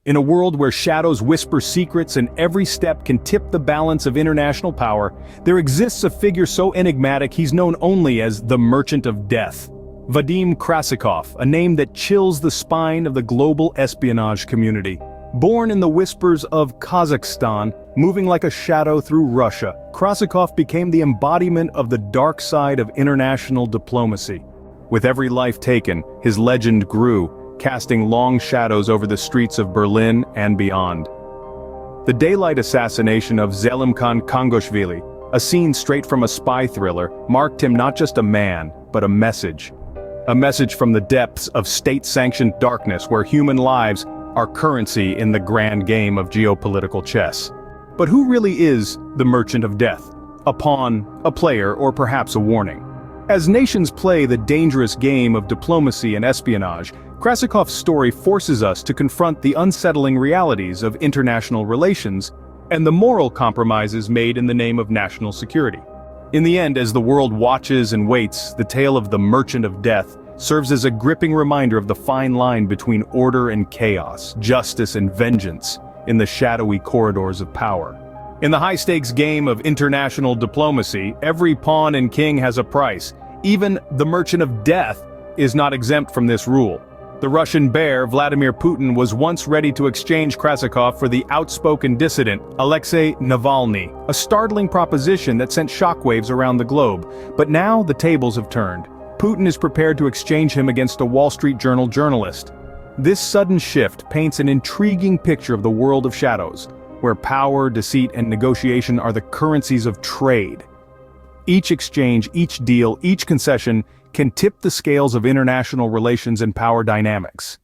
In a world where shadows whisper secrets and every step can tip the balance of international power, there exists a figure so enigmatic he's known only as the Merchant of Death. Vadim Krasikov, a name that chills the spine of the global espionage community. Born in the whispers of Kazakhstan, moving like a shadow through Russia, Krasikov became the embodiment of the dark side of international diplomacy. With every life taken, his legend grew, casting long shadows over the streets of Berlin and beyond. The daylight assassination of Zelimkhan Kangoshvili, a scene straight from a spy thriller, marked him not just a man, but a message. A message from the depths of state-sanctioned darkness where human lives are currency in the grand game of geopolitical chess. But who really is the Merchant of Death? A pawn, a player, or perhaps a warning? As nations play the dangerous game of diplomacy and espionage, Krasikov's story forces us to confront the unsettling realities of international relations and the moral compromises made in the name of national security. In the end, as the world watches and waits, the tale of the Merchant of Death serves as a gripping reminder of the fine line between order and chaos, justice and vengeance, in the shadowy corridors of power. In the high-stakes game of international diplomacy, every pawn and king has a price. Even the Merchant of Death is not exempt from this rule. The Russian bear, Vladimir Putin, was once ready to exchange Krasikov for the outspoken dissident, Alexei Navalny, a startling proposition that sent shockwaves around the globe. But now the tables have turned. Putin is prepared to exchange him against a Wall Street Journal journalist. This sudden shift paints an intriguing picture of the world of shadows, where power, deceit, and negotiation are the currencies of trade. Each exchange, each deal, each concession can tip the scales of international relations and power dynamics.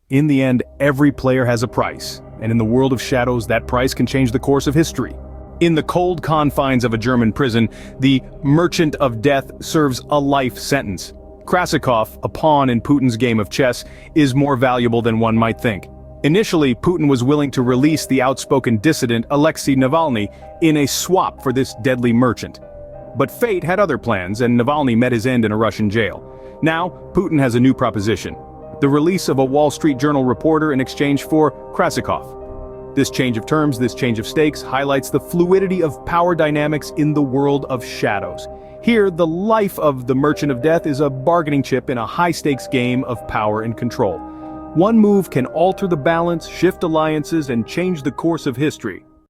In the end, every player has a price, and in the world of shadows, that price can change the course of history. In the cold confines of a German prison, the Merchant of Death serves a life sentence. Krasikov, a pawn in Putin's game of chess, is more valuable than one might think. Initially, Putin was willing to release the outspoken dissident Alexei Navalny in a swap for this deadly merchant. But fate had other plans, and Navalny met his end in a Russian jail. Now, Putin has a new proposition: the release of a Wall Street Journal reporter in exchange for Krasikov. This change of terms, this change of stakes, highlights the fluidity of power dynamics in the world of shadows. Here, the life of the Merchant of Death is a bargaining chip in a high-stakes game of power and control. One move can alter the balance, shift alliances, and change the course of history.